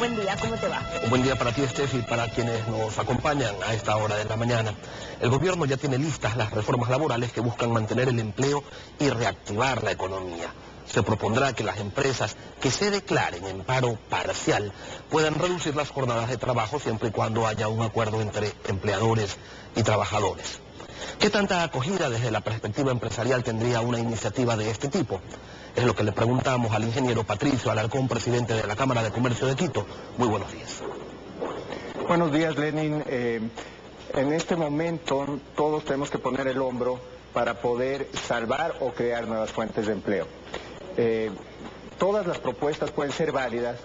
buen día, ¿cómo te va? Un buen día para ti, Steph, y para quienes nos acompañan a esta hora de la mañana. El gobierno ya tiene listas las reformas laborales que buscan mantener el empleo y reactivar la economía. Se propondrá que las empresas que se declaren en paro parcial puedan reducir las jornadas de trabajo siempre y cuando haya un acuerdo entre empleadores y trabajadores. ¿Qué tanta acogida desde la perspectiva empresarial tendría una iniciativa de este tipo? Es lo que le preguntamos al ingeniero Patricio Alarcón, presidente de la Cámara de Comercio de Quito. Muy buenos días. Buenos días, Lenin. En este momento todos tenemos que poner el hombro para poder salvar o crear nuevas fuentes de empleo. Todas las propuestas pueden ser válidas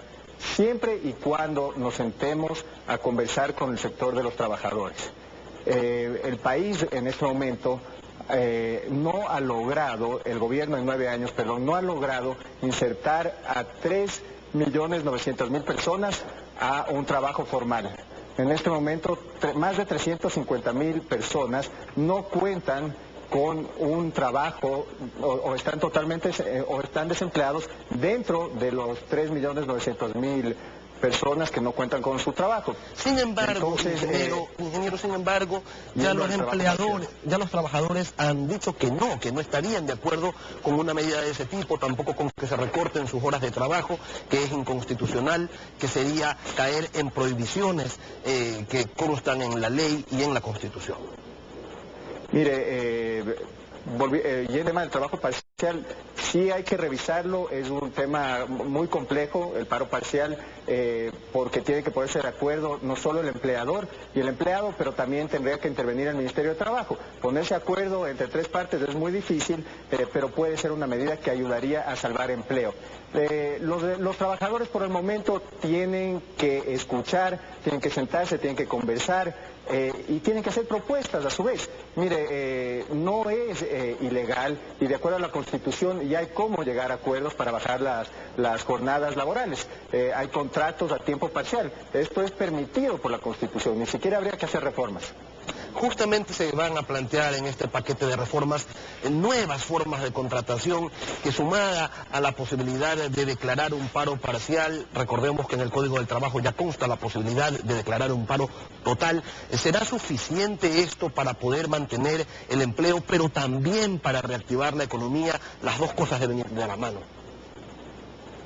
siempre y cuando nos sentemos a conversar con el sector de los trabajadores. El país en este momento no ha logrado, el gobierno en 9 años, no ha logrado insertar a 3.900.000 personas a un trabajo formal. En este momento, más de 350.000 personas no cuentan con un trabajo o están totalmente o están desempleados dentro de los 3.900.000 personas que no cuentan con su trabajo. Sin embargo, ingeniero, sin embargo, ya los empleadores, ya los trabajadores han dicho que no estarían de acuerdo con una medida de ese tipo, tampoco con que se recorten sus horas de trabajo, que es inconstitucional, que sería caer en prohibiciones que constan en la ley y en la Constitución. Mire, y el tema del trabajo parcial, sí hay que revisarlo, es un tema muy complejo, el paro parcial, porque tiene que ponerse de acuerdo no solo el empleador y el empleado, pero también tendría que intervenir el Ministerio de Trabajo. Ponerse de acuerdo entre 3 partes es muy difícil, pero puede ser una medida que ayudaría a salvar empleo. Los trabajadores por el momento tienen que escuchar, tienen que sentarse, tienen que conversar, y tienen que hacer propuestas a su vez. Mire, no es ilegal y de acuerdo a la Constitución ya hay cómo llegar a acuerdos para bajar las jornadas laborales. Hay contratos a tiempo parcial. Esto es permitido por la Constitución, ni siquiera habría que hacer reformas. Justamente se van a plantear en este paquete de reformas nuevas formas de contratación que, sumada a la posibilidad de declarar un paro parcial, recordemos que en el Código del Trabajo ya consta la posibilidad de declarar un paro total, ¿será suficiente esto para poder mantener el empleo, pero también para reactivar la economía? Las dos cosas deben ir de la mano.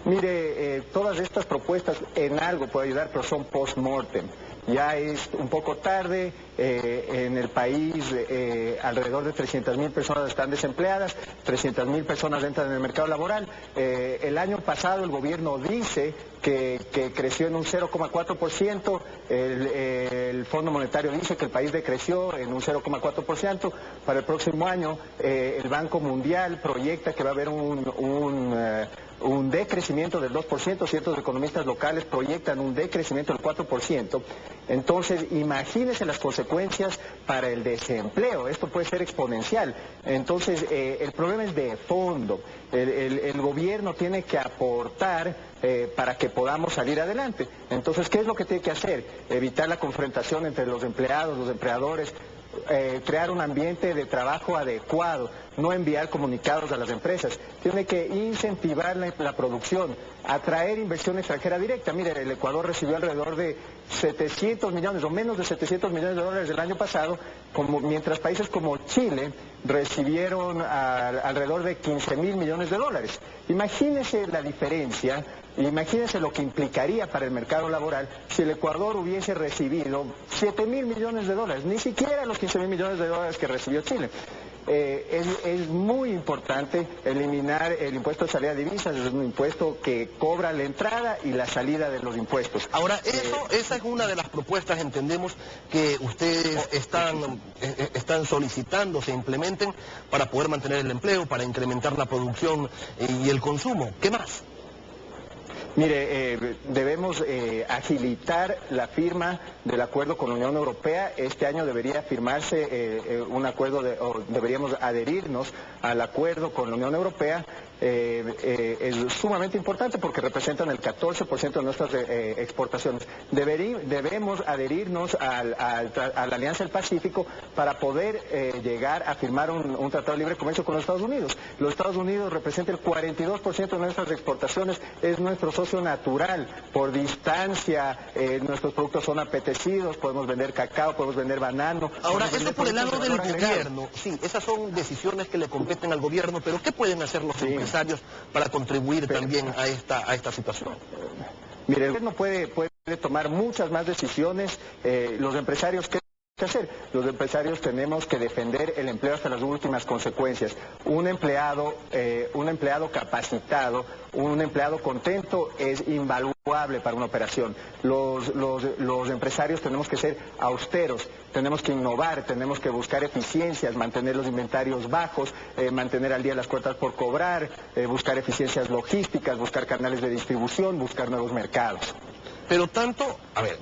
Mire, todas estas propuestas en algo pueden ayudar, pero son post-mortem. Ya es un poco tarde, en el país alrededor de 300.000 personas están desempleadas, 300.000 personas entran en el mercado laboral. El año pasado el gobierno dice que creció en un 0,4%, el Fondo Monetario dice que el país decreció en un 0,4%, para el próximo año el Banco Mundial proyecta que va a haber un decrecimiento del 2%, ciertos economistas locales proyectan un decrecimiento del 4%, entonces imagínense las consecuencias para el desempleo, esto puede ser exponencial, entonces el problema es de fondo, el gobierno tiene que aportar para que podamos salir adelante, entonces ¿qué es lo que tiene que hacer? Evitar la confrontación entre los empleados, los empleadores, crear un ambiente de trabajo adecuado, no enviar comunicados a las empresas, tiene que incentivar la producción, atraer inversión extranjera directa. Mire, el Ecuador recibió alrededor de 700 millones o menos de 700 millones de dólares el año pasado, mientras países como Chile recibieron alrededor de 15.000 millones de dólares. Imagínense la diferencia. Imagínense lo que implicaría para el mercado laboral si el Ecuador hubiese recibido 7.000 millones de dólares, ni siquiera los 15.000 millones de dólares que recibió Chile. Es muy importante eliminar el impuesto de salida de divisas, es un impuesto que cobra la entrada y la salida de los impuestos. Ahora, esa es una de las propuestas, entendemos, que ustedes están solicitando se implementen para poder mantener el empleo, para incrementar la producción y el consumo. ¿Qué más? Mire, debemos agilitar la firma del acuerdo con la Unión Europea. Este año debería firmarse un acuerdo, o deberíamos adherirnos al acuerdo con la Unión Europea. Es sumamente importante porque representan el 14% de nuestras exportaciones. Debemos adherirnos a la Alianza del Pacífico para poder llegar a firmar un tratado de libre comercio con los Estados Unidos. Los Estados Unidos representan el 42% de nuestras exportaciones, es nuestro socio natural. Por distancia, nuestros productos son apetecidos, podemos vender cacao, podemos vender banano. Ahora, eso por el lado del gobierno, sí, esas son decisiones que le competen al gobierno, pero ¿qué pueden hacer los empresarios para contribuir también a esta situación? Mire, el gobierno puede tomar muchas más decisiones. Los empresarios, ¿qué hacer? Los empresarios tenemos que defender el empleo hasta las últimas consecuencias. Un empleado capacitado, un empleado contento es invaluable para una operación. Los empresarios tenemos que ser austeros, tenemos que innovar, tenemos que buscar eficiencias, mantener los inventarios bajos, mantener al día las cuotas por cobrar, buscar eficiencias logísticas, buscar canales de distribución, buscar nuevos mercados. Pero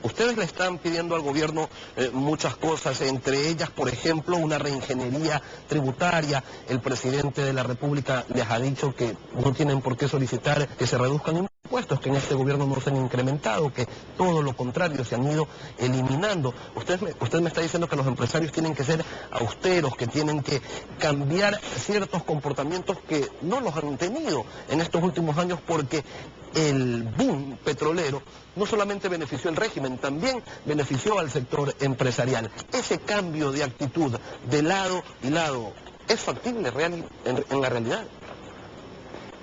ustedes le están pidiendo al gobierno muchas cosas, entre ellas, por ejemplo, una reingeniería tributaria. El presidente de la República les ha dicho que no tienen por qué solicitar que se reduzcan impuestos, que en este gobierno no se han incrementado, que todo lo contrario, se han ido eliminando. Usted me está diciendo que los empresarios tienen que ser austeros, que tienen que cambiar ciertos comportamientos que no los han tenido en estos últimos años, porque el boom petrolero no solamente benefició al régimen, también benefició al sector empresarial. Ese cambio de actitud de lado y lado, ¿es factible en la realidad?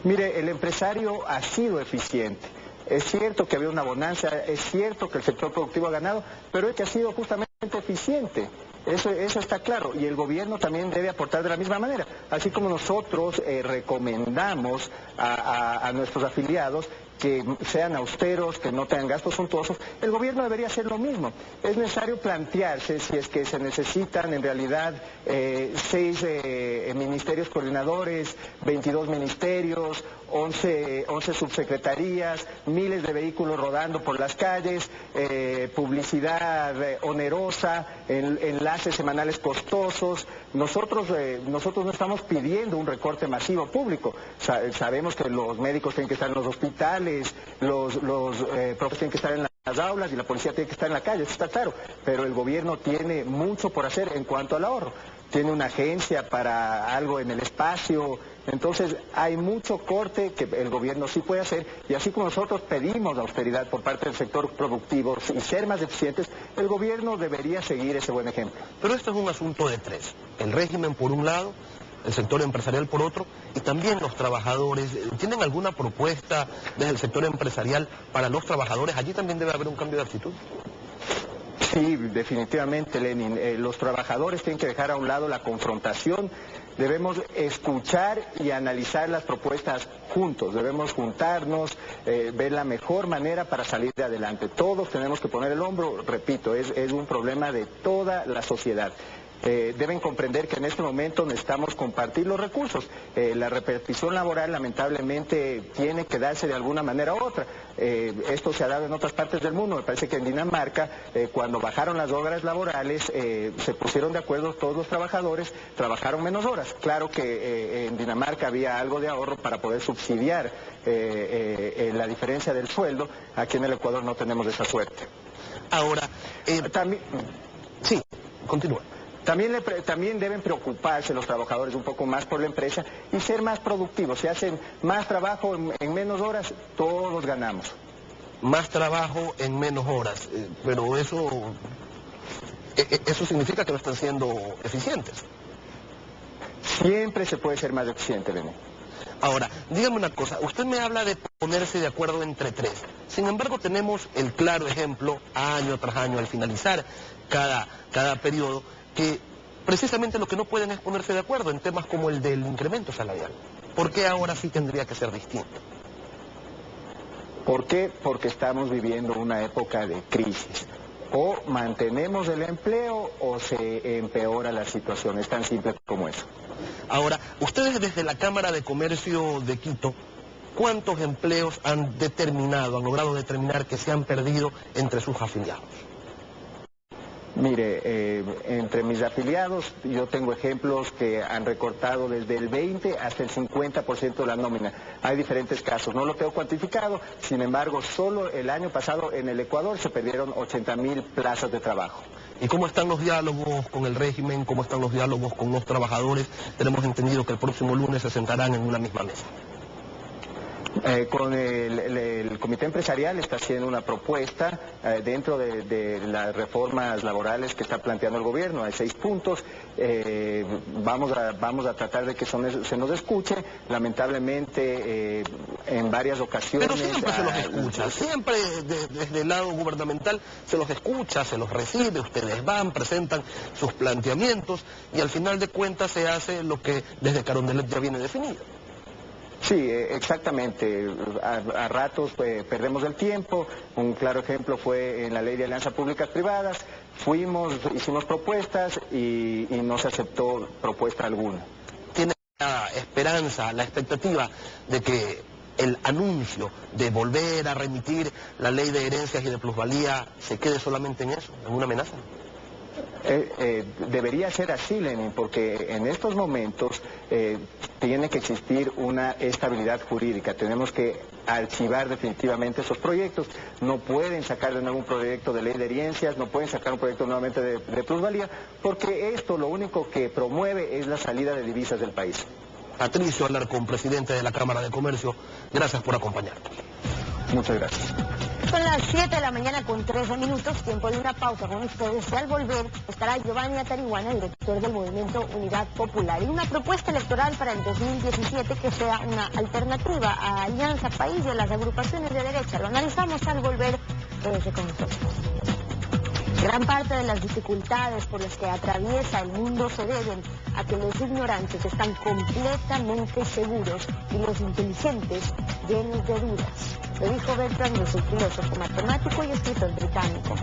Mire, el empresario ha sido eficiente. Es cierto que había una bonanza, es cierto que el sector productivo ha ganado, pero es que ha sido justamente eficiente. Eso está claro, y el gobierno también debe aportar de la misma manera. Así como nosotros recomendamos a nuestros afiliados que sean austeros, que no tengan gastos suntuosos, el gobierno debería hacer lo mismo. Es necesario plantearse si es que se necesitan en realidad 6 ministerios coordinadores, 22 ministerios, 11 subsecretarías, miles de vehículos rodando por las calles, publicidad onerosa, enlaces semanales costosos. Nosotros no estamos pidiendo un recorte masivo público. Sabemos que los médicos tienen que estar en los hospitales, los profesores tienen que estar en las aulas y la policía tiene que estar en la calle, eso está claro, pero el gobierno tiene mucho por hacer en cuanto al ahorro. Tiene una agencia para algo en el espacio, entonces hay mucho corte que el gobierno sí puede hacer, y así como nosotros pedimos austeridad por parte del sector productivo y ser más eficientes, el gobierno debería seguir ese buen ejemplo. Pero esto es un asunto de tres: el régimen por un lado, el sector empresarial por otro, y también los trabajadores. ¿Tienen alguna propuesta desde el sector empresarial para los trabajadores? Allí también debe haber un cambio de actitud. Sí, definitivamente, Lenin. Los trabajadores tienen que dejar a un lado la confrontación. Debemos escuchar y analizar las propuestas juntos. Debemos juntarnos, ver la mejor manera para salir de adelante. Todos tenemos que poner el hombro, repito, es un problema de toda la sociedad. Deben comprender que en este momento necesitamos compartir los recursos. La repartición laboral lamentablemente tiene que darse de alguna manera u otra. Esto se ha dado en otras partes del mundo. Me parece que en Dinamarca, cuando bajaron las horas laborales, se pusieron de acuerdo todos los trabajadores, trabajaron menos horas. Claro que en Dinamarca había algo de ahorro para poder subsidiar la diferencia del sueldo. Aquí en el Ecuador no tenemos esa suerte. Ahora, también... Sí, continúa. También deben preocuparse los trabajadores un poco más por la empresa y ser más productivos. Si hacen más trabajo en menos horas, todos ganamos. Más trabajo en menos horas, pero eso significa que no están siendo eficientes. Siempre se puede ser más eficiente, René. Ahora, dígame una cosa, usted me habla de ponerse de acuerdo entre tres. Sin embargo, tenemos el claro ejemplo, año tras año, al finalizar cada periodo, que precisamente lo que no pueden es ponerse de acuerdo en temas como el del incremento salarial. ¿Por qué ahora sí tendría que ser distinto? ¿Por qué? Porque estamos viviendo una época de crisis. O mantenemos el empleo o se empeora la situación. Es tan simple como eso. Ahora, ustedes desde la Cámara de Comercio de Quito, ¿cuántos empleos han logrado determinar que se han perdido entre sus afiliados? Mire, entre mis afiliados yo tengo ejemplos que han recortado desde el 20 hasta el 50% de la nómina. Hay diferentes casos, no lo tengo cuantificado, sin embargo, solo el año pasado en el Ecuador se perdieron 80.000 plazas de trabajo. ¿Y cómo están los diálogos con el régimen? ¿Cómo están los diálogos con los trabajadores? Tenemos entendido que el próximo lunes se sentarán en una misma mesa. Con el comité empresarial está haciendo una propuesta dentro de las reformas laborales que está planteando el gobierno. Hay 6 puntos. Vamos a tratar de que se nos escuche. Lamentablemente, en varias ocasiones... Pero siempre se los escucha, siempre desde el lado gubernamental se los escucha, se los recibe, ustedes van, presentan sus planteamientos y al final de cuentas se hace lo que desde Carondelet ya viene definido. Sí, exactamente. A ratos perdemos el tiempo. Un claro ejemplo fue en la Ley de Alianzas Públicas Privadas. Hicimos propuestas y no se aceptó propuesta alguna. ¿Tiene la esperanza, la expectativa de que el anuncio de volver a remitir la Ley de herencias y de plusvalía se quede solamente en eso, en una amenaza? Debería ser así, Lenin, porque en estos momentos tiene que existir una estabilidad jurídica. Tenemos que archivar definitivamente esos proyectos. No pueden sacar de nuevo un proyecto de ley de herencias, no pueden sacar un proyecto nuevamente de plusvalía, porque esto lo único que promueve es la salida de divisas del país. Patricio Alarcón, presidente de la Cámara de Comercio, gracias por acompañarnos. Muchas gracias. Son las 7 de la mañana con 13 minutos, tiempo de una pausa con ustedes. Y al volver estará Giovanni Atarihuana, director del Movimiento Unidad Popular, y una propuesta electoral para el 2017 que sea una alternativa a Alianza País y a las agrupaciones de derecha. Lo analizamos al volver. Quédese con nosotros. Gran parte de las dificultades por las que atraviesa el mundo se deben a que los ignorantes están completamente seguros y los inteligentes llenos de dudas. Lo dijo Bertrand Russell, filósofo, matemático y escritor británico.